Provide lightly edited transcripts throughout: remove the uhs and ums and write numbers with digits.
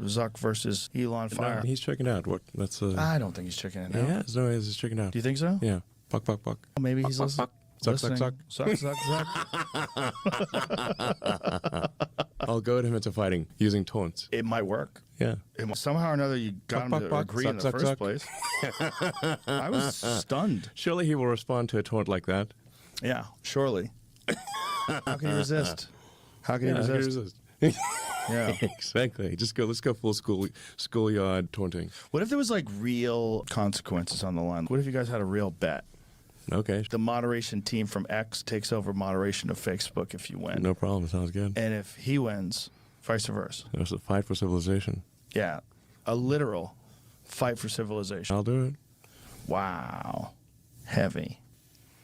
Zuck versus Elon Fire. No, he's checking out. What? That's I don't think he's checking it out. Yeah, there's no way he's checking out. Do you think so? Yeah. Buck, buck, buck. Well, maybe he's listening. Zuck, Zuck, Zuck. Zuck, Zuck, Zuck. I'll goad him into fighting using taunts. It might work. Yeah. Somehow or another, you got him to agree in the first place. I was stunned. Surely he will respond to a taunt like that. Yeah, surely. How can you resist? How can you resist? Yeah, exactly. Let's go full schoolyard taunting. What if there was like real consequences on the line? What if you guys had a real bet? Okay. The moderation team from X takes over moderation of Facebook if you win. No problem. Sounds good. And if he wins, vice versa. There's a fight for civilization. Yeah, a literal fight for civilization. I'll do it. Wow. Heavy.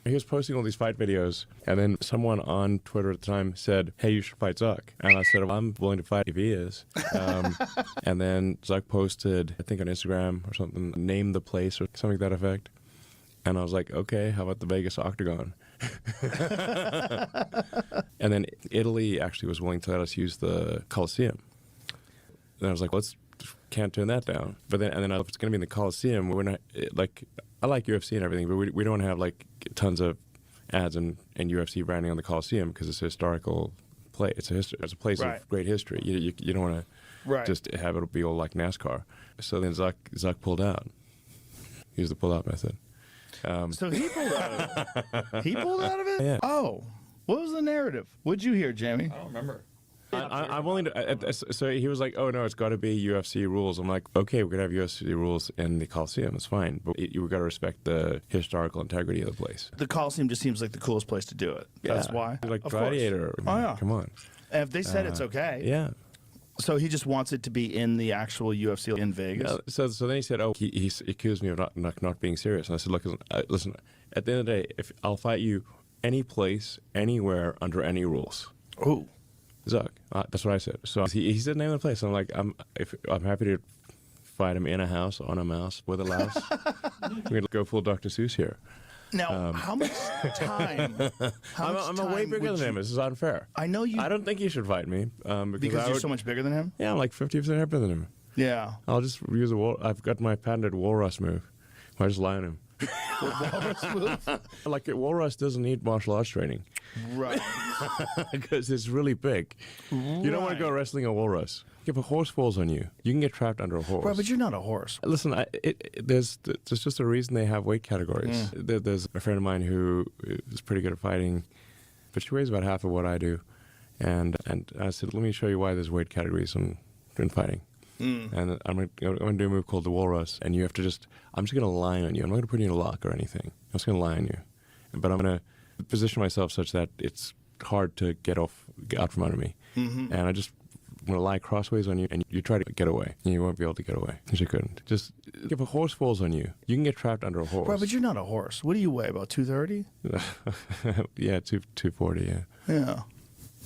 He was posting all these fight videos, and then someone on Twitter at the time said, "Hey, you should fight Zuck." And I said, well, "I'm willing to fight if he is." And then Zuck posted, I think on Instagram or something, name the place or something to that effect. And I was like, okay, how about the Vegas Octagon? And then Italy actually was willing to let us use the Colosseum. And I was like, can't turn that down. But then, if it's going to be in the Colosseum, we're not, like, I like UFC and everything, but we don't have, like, tons of ads and UFC branding on the Colosseum because it's a historical place. It's a place of great history. You don't want to just have it be all like NASCAR. So then Zuck pulled out. He used the pull-out method. So he pulled out of it? He pulled out of it? Yeah. Oh. What was the narrative? What'd you hear, Jamie? I don't remember. I'm willing to. So he was like, "Oh no, it's got to be UFC rules." I'm like, "Okay, we're gonna have UFC rules in the Coliseum. It's fine, but you got to respect the historical integrity of the place." The Coliseum just seems like the coolest place to do it. That's why. Like of Gladiator. Course. Oh yeah. Come on. And if they said it's okay. Yeah. So he just wants it to be in the actual UFC in Vegas. Yeah, so then he said, "Oh, he accused me of not being serious." And I said, "Look, listen. At the end of the day, if I'll fight you any place, anywhere, under any rules." Oh. Zuck. That's what I said. So he said name of the place. I'm like, I'm happy to fight him in a house, on a mouse, with a louse. We're going to go full Dr. Seuss here. Now, how much time? I'm a way bigger than him. This is unfair. I know you. I don't think you should fight me. Because you're so much bigger than him? Yeah, I'm like 50% heavier than him. Yeah. I'll just use I've got my patented walrus move. I just lie on him. Walrus move? Like, walrus doesn't need martial arts training. Right. Because it's really big. Right. You don't want to go wrestling a walrus. If a horse falls on you, you can get trapped under a horse. Right, but you're not a horse. Listen, there's just a reason they have weight categories. There's a friend of mine who is pretty good at fighting, but she weighs about half of what I do. And I said, let me show you why there's weight categories in fighting. And I'm going to do a move called the walrus, and you have to I'm just going to lie on you. I'm not going to put you in a lock or anything. I'm just going to lie on you. But I'm going to position myself such that it's hard to get out from under me. And I'm going to lie crossways on you, and you try to get away, and you won't be able to get away, because you couldn't. Just, if a horse falls on you, you can get trapped under a horse. Right, but you're not a horse. What do you weigh, about 230? Yeah, 240, yeah. Yeah.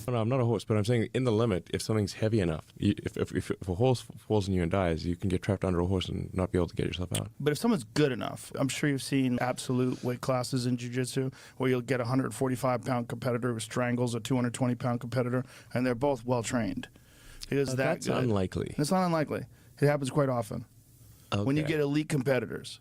No, I'm not a horse, but I'm saying in the limit, if something's heavy enough, if a horse falls on you and dies, you can get trapped under a horse and not be able to get yourself out. But if someone's good enough, I'm sure you've seen absolute weight classes in jiu-jitsu where you'll get a 145-pound competitor who strangles a 220-pound competitor, and they're both well-trained. That's unlikely. It's not unlikely. It happens quite often. Okay. When you get elite competitors,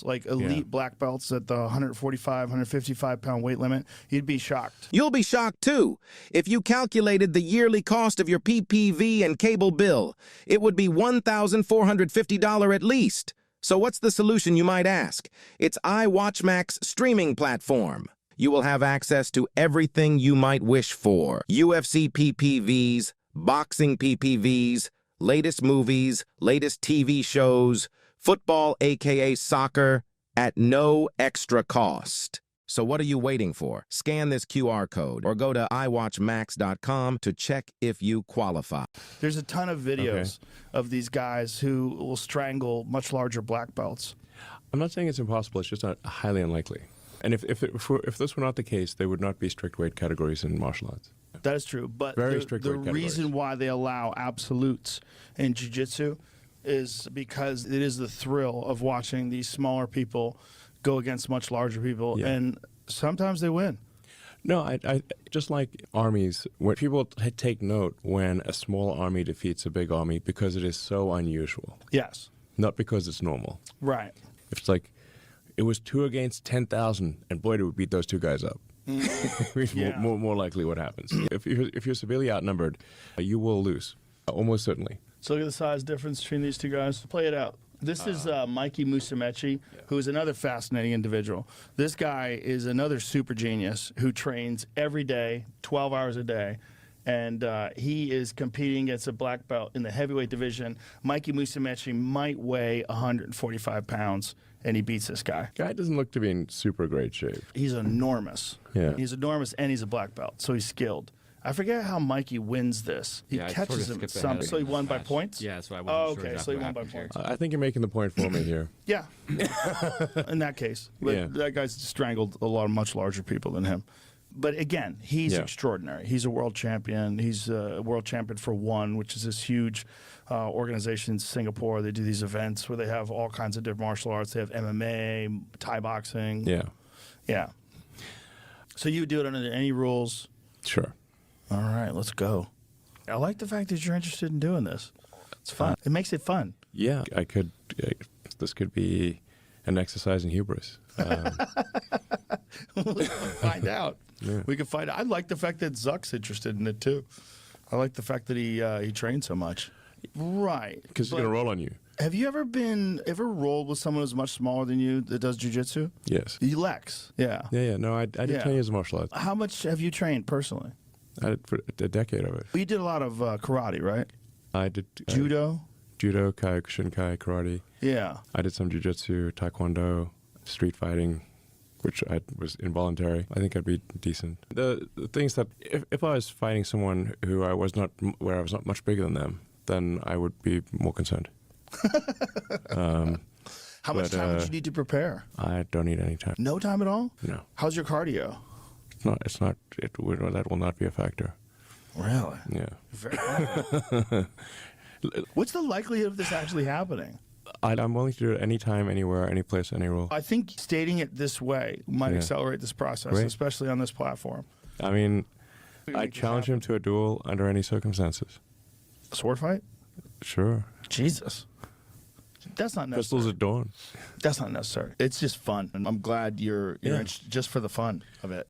like elite black belts at the 145, 155-pound weight limit, you'd be shocked. You'll be shocked, too. If you calculated the yearly cost of your PPV and cable bill, it would be $1,450 at least. So what's the solution, you might ask? It's iWatchMac's streaming platform. You will have access to everything you might wish for. UFC PPVs, boxing PPVs, latest movies, latest TV shows, football aka soccer, at no extra cost. So what are you waiting for? Scan this QR code or go to iWatchMax.com to check if you qualify. There's a ton of videos of these guys who will strangle much larger black belts. I'm not saying it's impossible, it's just highly unlikely. And if this were not the case, there would not be strict weight categories in martial arts. That is true, but Very strict the weight categories. reason why they allow absolutes in jiu-jitsu is because it is the thrill of watching these smaller people go against much larger people, and sometimes they win. No, I just like armies, when people take note when a small army defeats a big army because it is so unusual, Yes. not because it's normal. Right. If it's like, it was 2 against 10,000, and boy, did we beat those 2 guys up. Yeah. more likely what happens. If you're severely outnumbered, you will lose, almost certainly. So look at the size difference between these two guys. Play it out. This is Mikey Musumeci, who is another fascinating individual. This guy is another super genius who trains every day, 12 hours a day, and he is competing against a black belt in the heavyweight division. Mikey Musumeci might weigh 145 pounds, and he beats this guy. Guy doesn't look to be in super great shape. He's enormous. Yeah. He's enormous, and he's a black belt, so he's skilled. I forget how Mikey wins this. He catches him at some. So he won by points? Yeah, so I wasn't sure okay, exactly so he what won by happened here. points. I think you're making the point for me here. Yeah. In that case. But Yeah. that guy's strangled a lot of much larger people than him. But again, he's extraordinary. He's a world champion. He's a world champion for ONE, which is this huge organization in Singapore. They do these events where they have all kinds of different martial arts. They have MMA, Thai boxing. Yeah, Yeah. So you would do it under any rules? sure. All right, let's go. I like the fact that you're interested in doing this. It's fun. It makes it fun. Yeah, this could be an exercise in hubris. We can find out. Yeah. We can find out. I like the fact that Zuck's interested in it too. I like the fact that he trains so much. Right. Because he's But going to roll on you. have you ever rolled with someone who's much smaller than you that does jujitsu? Yes. Lex. Yeah. Yeah. No, I did 10 years of martial arts. How much have you trained personally? I did for a decade of it. You did a lot of karate, right? I did Judo. judo, Kyokushinkai, karate. Yeah. I did some jiu-jitsu, taekwondo, street fighting, which was involuntary. I think I'd be decent. The things that if I was fighting someone where I was not much bigger than them, then I would be more concerned. How much time would you need to prepare? I don't need any time. No time at all? No. How's your cardio? That will not be a factor. Really? Yeah. Very What's the likelihood of this actually happening? I'm willing to do it anytime, anywhere, any place, any role. I think stating it this way might accelerate this process, Great. especially on this platform. I mean, Make I it challenge happen. him to a duel under any circumstances. A sword fight? Sure. Jesus. That's not necessary. Pistols at dawn. That's not necessary. It's just fun. And I'm glad you're Yeah. interested just for the fun of it.